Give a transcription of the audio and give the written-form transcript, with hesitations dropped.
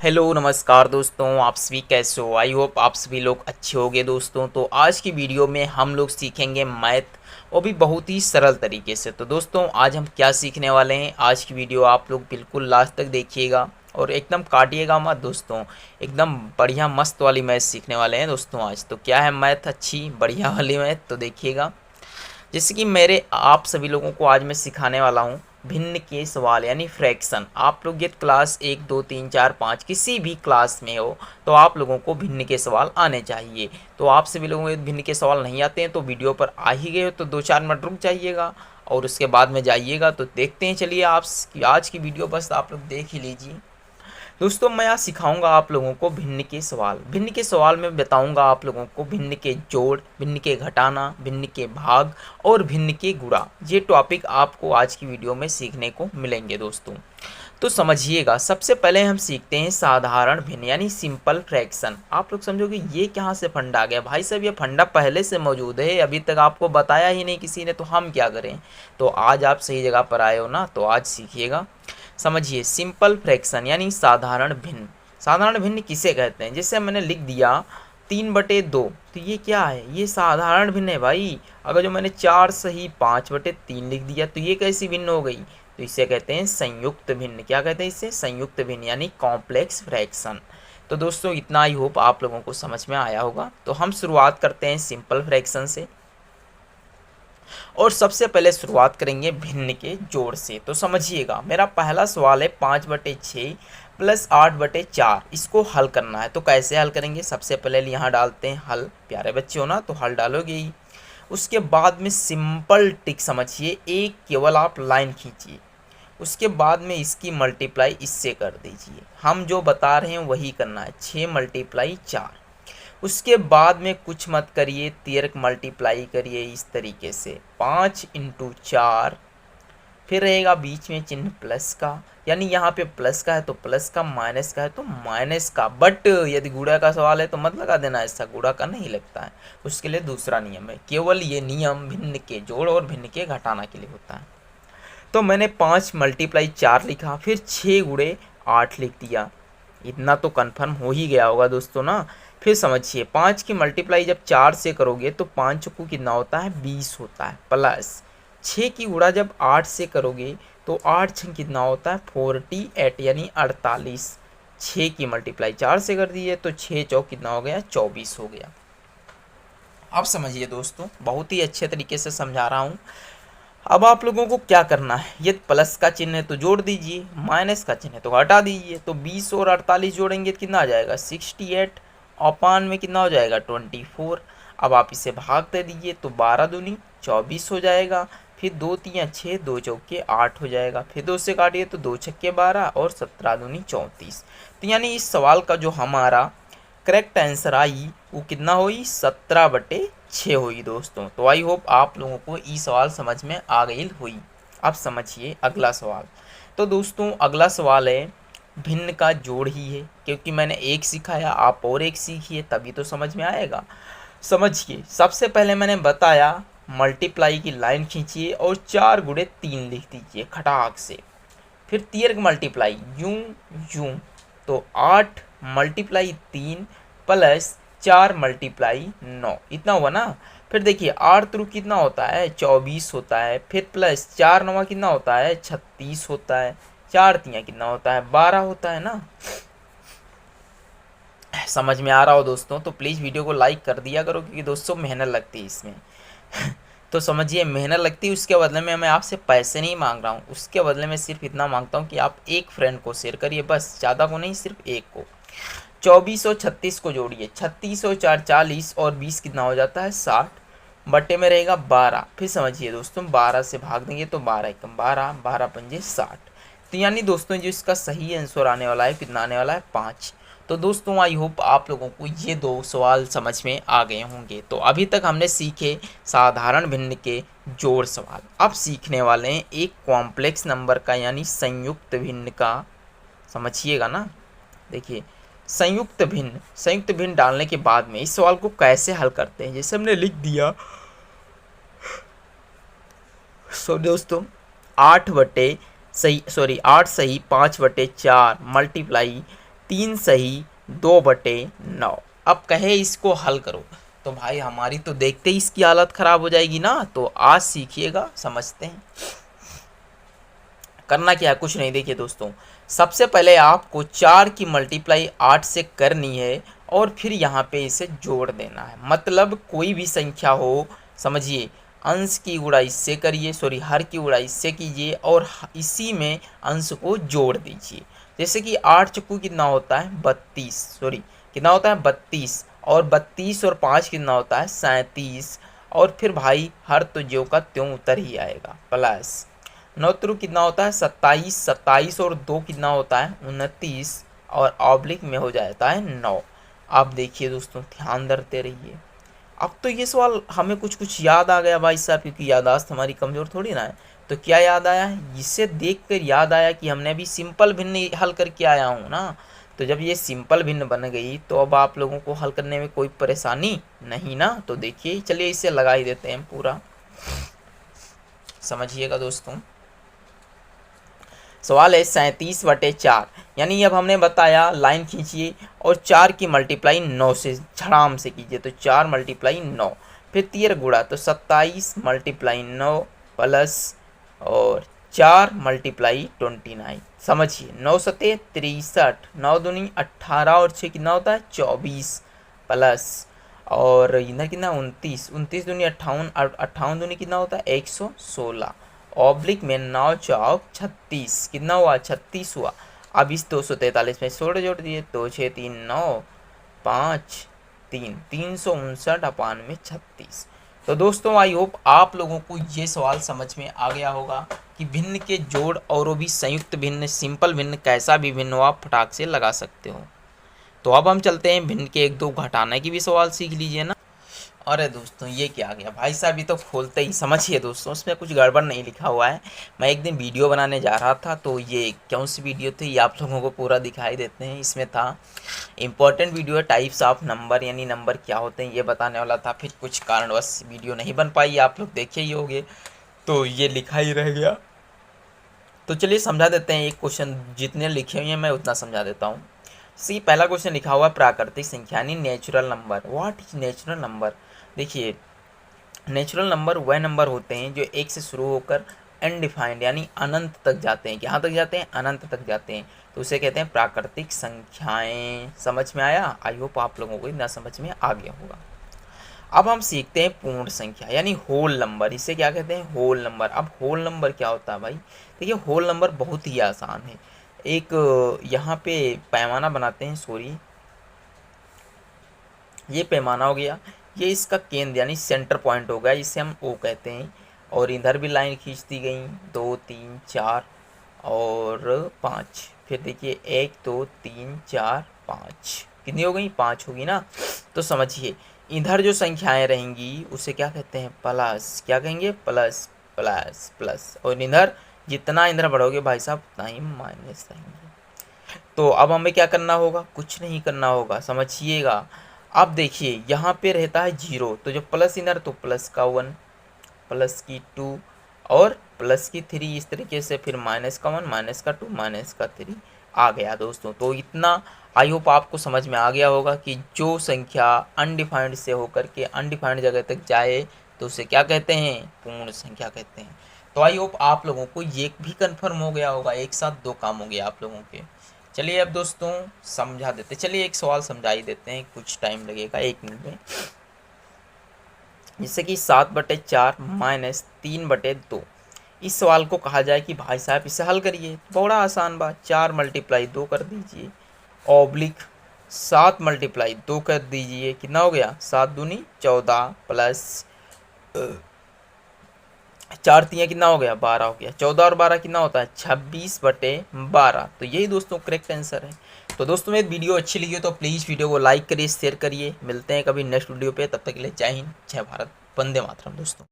Hello नमस्कार दोस्तों, आप सभी कैसे हो। आई होप आप सभी लोग अच्छे होंगे दोस्तों। तो आज की वीडियो में हम लोग सीखेंगे मैथ, वो भी बहुत ही सरल तरीके से। तो दोस्तों आज हम क्या सीखने वाले हैं, आज की वीडियो आप लोग बिल्कुल लास्ट तक देखिएगा और एकदम काटिएगा मत दोस्तों। एकदम बढ़िया मस्त वाली मैथ सीखने वाले हैं दोस्तों आज। तो क्या है मैथ, अच्छी बढ़िया वाली मैथ, तो देखिएगा। जैसे कि मेरे आप सभी लोगों को आज मैं सिखाने वाला हूँ भिन्न के सवाल यानी फ्रैक्शन। आप लोग ये क्लास 1 2 3 4 5 किसी भी क्लास में हो तो आप लोगों को भिन्न के सवाल आने चाहिए। तो आप सभी लोगों को भिन्न के सवाल नहीं आते हैं तो वीडियो पर आ ही गए हो तो 2 4 मिनट रुक जाइएगा और उसके बाद में जाइएगा। तो देखते हैं, चलिए आप आज की वीडियो बस आप लोग देख ही लीजिए। दोस्तों मैं आज सिखाऊंगा आप लोगों को भिन्न के सवाल। भिन्न के सवाल में बताऊंगा आप लोगों को भिन्न के जोड़, भिन्न के घटाना, भिन्न के भाग और भिन्न के गुणा। ये टॉपिक आपको आज की वीडियो में सीखने को मिलेंगे दोस्तों। तो समझिएगा, सबसे पहले हम सीखते हैं साधारण भिन्न यानी सिंपल फ्रैक्शन। आप लोग समझोगे ये कहाँ से फंडा आ गया भाई साहब, ये फंडा पहले से मौजूद है, अभी तक आपको बताया ही नहीं किसी ने, तो हम क्या करें। तो आज आप सही जगह पर आए हो ना, तो आज सीखिएगा। समझिए, सिंपल फ्रैक्शन यानी साधारण भिन्न। साधारण भिन्न किसे कहते हैं, जैसे मैंने लिख दिया 3/2, तो ये क्या है, ये साधारण भिन्न है भाई। अगर जो मैंने 4 सही 5/3 लिख दिया तो ये कैसी भिन्न हो गई, तो इसे कहते हैं संयुक्त भिन्न। क्या कहते हैं इसे, संयुक्त भिन्न यानी कॉम्प्लेक्स फ्रैक्शन। तो दोस्तों इतना ही होप आप लोगों को समझ में आया होगा। तो हम शुरुआत करते हैं सिंपल फ्रैक्शन से और सबसे पहले शुरुआत करेंगे भिन्न के जोड़ से। तो समझिएगा, मेरा पहला सवाल है 5/6 प्लस 8/4, इसको हल करना है। तो कैसे हल करेंगे, सबसे पहले यहाँ डालते हैं हल। प्यारे बच्चे हो ना तो हल डालोगे ही। उसके बाद में सिंपल टिक समझिए, एक केवल आप लाइन खींचिए, उसके बाद में इसकी मल्टीप्लाई इससे कर दीजिए। हम जो बता रहे हैं वही करना है, 6 × 4। उसके बाद में कुछ मत करिए, तिर्क मल्टीप्लाई करिए इस तरीके से, 5 × 4। फिर रहेगा बीच में चिन्ह प्लस का, यानी यहाँ पे प्लस का है तो प्लस का, माइनस का है तो माइनस का। बट यदि गुणा का सवाल है तो मत लगा देना, ऐसा गुणा का नहीं लगता है, उसके लिए दूसरा नियम है। केवल ये नियम भिन्न के जोड़ और भिन्न के घटाना के लिए होता है। तो मैंने 5 × 4 लिखा, फिर 6 × 8 लिख दिया। इतना तो कन्फर्म हो ही गया होगा दोस्तों ना। फिर समझिए, 5 की मल्टीप्लाई जब 4 से करोगे तो 5 को कितना होता है, 20 होता है, प्लस 6 की गुणा जब 8 से करोगे तो 8 6 कितना होता है, 48 यानी 48। 6 की मल्टीप्लाई 4 से कर दिए तो 6 चौक कितना हो गया, 24 हो गया। अब समझिए दोस्तों, बहुत ही अच्छे तरीके से समझा रहा हूँ। अब आप लोगों को क्या करना है, ये प्लस का चिन्ह है तो जोड़ दीजिए, माइनस का चिन्ह है तो हटा दीजिए। तो 20 और 48 जोड़ेंगे तो कितना आ जाएगा, 68, अपान में कितना हो जाएगा, 24। अब आप इसे भाग दे दीजिए तो 12 दूनी 24 हो जाएगा। फिर 2 3 6, 2 चौके 8 हो जाएगा। फिर 2 से काटिए तो 2 छक्के 12 और 17 दूनी 34। तो यानी इस सवाल का जो हमारा करेक्ट आंसर आई वो कितना हुई, 17/6 हुई दोस्तों। तो आई होप आप लोगों को ये सवाल समझ में आ गई हुई। अब समझिए अगला सवाल। तो दोस्तों अगला सवाल है भिन्न का जोड़ ही है, क्योंकि मैंने एक सिखाया आप और एक सीखिए तभी तो समझ में आएगा। समझिए, सबसे पहले मैंने बताया मल्टीप्लाई की लाइन खींचिए और 4 × 3 लिख दीजिए खटाक से। फिर दीर्घ मल्टीप्लाई यूं यूं, तो 8 × 3 प्लस 4 × 9, इतना हुआ ना। फिर देखिए 8 त्रू कितना होता है, 24 होता है। फिर प्लस 4 9 कितना होता है, 36 होता है। 4 3 कितना होता है, 12 होता है ना। समझ में आ रहा हो दोस्तों तो प्लीज़ वीडियो को लाइक कर दिया करो, क्योंकि दोस्तों मेहनत लगती है इसमें। तो समझिए, मेहनत लगती है, उसके बदले में मैं आपसे पैसे नहीं मांग रहा हूँ, उसके बदले में सिर्फ इतना मांगता हूँ कि आप एक फ्रेंड को शेयर करिए, बस, ज़्यादा को नहीं, सिर्फ एक को। 24 और 36 को जोड़िए, 36 और 4 40 और 20 कितना हो जाता है, 60 बट्टे में रहेगा 12। फिर समझिए दोस्तों, 12 से भाग देंगे तो 12 एकम 12, 12 पंजे 60। तो यानी दोस्तों जो इसका सही आंसर आने वाला है कितना आने वाला है, 5। तो दोस्तों आई होप आप लोगों को ये 2 सवाल समझ में आ गए होंगे। तो अभी तक हमने सीखे साधारण भिन्न के जोड़ सवाल। अब सीखने वाले हैं एक कॉम्प्लेक्स नंबर का यानी संयुक्त भिन्न का। समझिएगा ना। देखिए, संयुक्त भिन्न डालने के बाद में इस सवाल को कैसे हल करते हैं, जैसे हमने लिख दिया। सो दोस्तों 8 सही 5/4 मल्टीप्लाई 3 सही 2/9। अब कहे इसको हल करो, तो भाई हमारी तो देखते ही इसकी हालत ख़राब हो जाएगी ना। तो आज सीखिएगा, समझते हैं करना क्या है। कुछ नहीं, देखिए दोस्तों, सबसे पहले आपको 4 की मल्टीप्लाई 8 से करनी है और फिर यहाँ पे इसे जोड़ देना है। मतलब कोई भी संख्या हो, समझिए, अंश की गुणा इससे करिए, सॉरी हर की गुणा इससे कीजिए और इसी में अंश को जोड़ दीजिए। जैसे कि 8 चक्कू कितना होता है 32, सॉरी कितना होता है 32, और 32 और 5 कितना होता है 37, और फिर भाई हर तो ज्यों का त्यों उतर ही आएगा, प्लस 9 त्रू कितना होता है 27, 27 और 2 कितना होता है 29, और ऑब्लिक में हो जाता है 9। आप देखिए दोस्तों, ध्यान धरते रहिए। अब तो ये सवाल हमें कुछ कुछ याद आ गया भाई साहब, क्योंकि याददाश्त हमारी कमज़ोर थोड़ी ना है। तो क्या याद आया है, इसे देख कर याद आया कि हमने अभी सिंपल भिन्न हल करके आया हूँ ना। तो जब ये सिंपल भिन्न बन गई तो अब आप लोगों को हल करने में कोई परेशानी नहीं ना। तो देखिए, चलिए इसे लगा ही देते हैं पूरा, समझिएगा दोस्तों। सवाल है 37/4, यानी अब हमने बताया लाइन खींचिए और 4 की मल्टीप्लाई 9 से झड़ाम से कीजिए। तो 4 मल्टीप्लाई 9, फिर 13 गुणा, तो 27 मल्टीप्लाई 9 प्लस और 4 मल्टीप्लाई 29। समझिए 9 सते 63, 9 दूनी 18 और 6 कितना होता है 24, प्लस और इधर कितना 29, 29 दूनी 58, 58 दूनी कितना होता है 116, ऑब्लिक में 9 चौक 36, कितना हुआ 36 हुआ। अब इस 243 में 16 जोड़ दिए, 2 6 3 9 5 3, 359/36। तो दोस्तों आई होप आप लोगों को ये सवाल समझ में आ गया होगा कि भिन्न के जोड़ और वो भी संयुक्त भिन्न, सिंपल भिन्न, कैसा भी भिन्न हो आप फटाक से लगा सकते हो। तो अब हम चलते हैं भिन्न के 1-2 घटाने की भी सवाल सीख लीजिए ना। अरे दोस्तों, ये क्या आ गया भाई साहब, ये तो खोलते ही समझिए दोस्तों, उसमें कुछ गड़बड़ नहीं लिखा हुआ है। मैं एक दिन वीडियो बनाने जा रहा था, तो ये कौन सी वीडियो थी ये आप लोगों को पूरा दिखाई देते हैं। इसमें था इम्पोर्टेंट वीडियो है, टाइप्स ऑफ नंबर, यानी नंबर क्या होते हैं ये बताने वाला था। फिर कुछ कारणवश वीडियो नहीं बन पाई, आप लोग देखे ही होंगे, तो ये लिखा ही रह गया। तो चलिए समझा देते हैं, एक क्वेश्चन जितने लिखे हुए हैं मैं उतना समझा देता हूँ। सी पहला क्वेश्चन लिखा हुआ है प्राकृतिक संख्या यानी natural number. What is natural number. देखिए, नेचुरल नंबर वह नंबर होते हैं जो 1 से शुरू होकर अनडिफाइंड यानी अनंत तक जाते हैं। कहाँ तक जाते हैं, अनंत तक जाते हैं, तो उसे कहते हैं प्राकृतिक संख्याएं। समझ में आया, आई होप आप लोगों को इतना समझ में आ गया होगा। अब हम सीखते हैं पूर्ण संख्या यानी होल नंबर। इसे क्या कहते हैं, होल नंबर। अब होल नंबर क्या होता है भाई, देखिए होल नंबर बहुत ही आसान है। एक यहाँ पे पैमाना बनाते हैं, सॉरी ये पैमाना हो गया, ये इसका केंद्र यानी सेंटर पॉइंट हो गया, इसे हम ओ कहते हैं। और इधर भी लाइन खींच दी गई 2 3 4 और 5। फिर देखिए 1 2 3 4 5, कितनी हो गई 5 होगी ना। तो समझिए इधर जो संख्याएं रहेंगी उसे क्या कहते हैं, प्लस। क्या कहेंगे, प्लस प्लस प्लस। और इधर जितना इधर बढ़ोगे भाई साहब उतना ही माइनस रहेंगे। तो अब हमें क्या करना होगा, कुछ नहीं करना होगा, समझिएगा। अब देखिए यहाँ पे रहता है 0, तो जो प्लस इधर तो प्लस का 1, प्लस की 2 और प्लस की 3, इस तरीके से फिर माइनस का 1, माइनस का 2, माइनस का 3 आ गया दोस्तों। तो इतना आई होप आपको समझ में आ गया होगा कि जो संख्या अनडिफाइंड से होकर के अनडिफाइंड जगह तक जाए तो उसे क्या कहते हैं, पूर्ण संख्या कहते हैं। तो आई होप आप लोगों को ये भी कंफर्म हो गया होगा, एक साथ 2 काम हो गया आप लोगों के। चलिए अब दोस्तों समझा देते, चलिए एक सवाल समझा ही देते हैं, कुछ टाइम लगेगा 1 मिनट में। जैसे कि 7/4 माइनस 3/2। इस सवाल को कहा जाए कि भाई साहब इसे हल करिए, बड़ा आसान बात, 4 मल्टीप्लाई 2 कर दीजिए, ऑब्लिक 7 मल्टीप्लाई 2 कर दीजिए, कितना हो गया 7 दूनी 14 प्लस 4 3 कितना हो गया 12 हो गया, 14 और 12 कितना होता है 26/12। तो यही दोस्तों करेक्ट आंसर है। तो दोस्तों मेरी वीडियो अच्छी लगी हो तो प्लीज़ वीडियो को लाइक करिए, शेयर करिए। मिलते हैं कभी नेक्स्ट वीडियो पे, तब तक के लिए जय हिंद, जय भारत, वंदे मातरम दोस्तों।